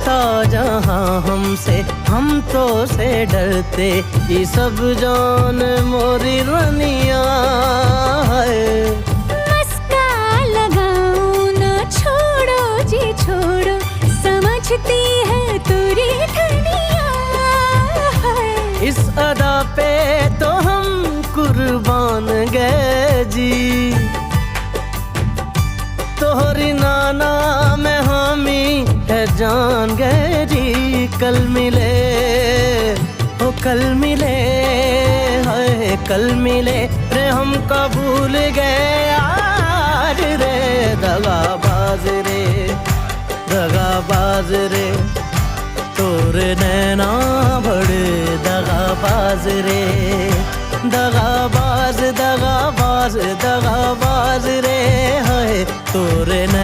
था जहाँ हमसे, हम तो से डरते ये सब जान मोरी रनिया है। मस्का लगाओ ना छोड़ो जी छोड़ो, समझती है तुरी धनिया है। इस अदा पे तो हम कुर्बान गए जी, तोहरी नाना में हामी है जान गए जी। कल मिले हो कल मिले, हाय कल मिले रे हमका भूल गए यार रे। दगाबाज रे दगाबाज रे, तोरे नैना बड़े दगाबाज रे दगा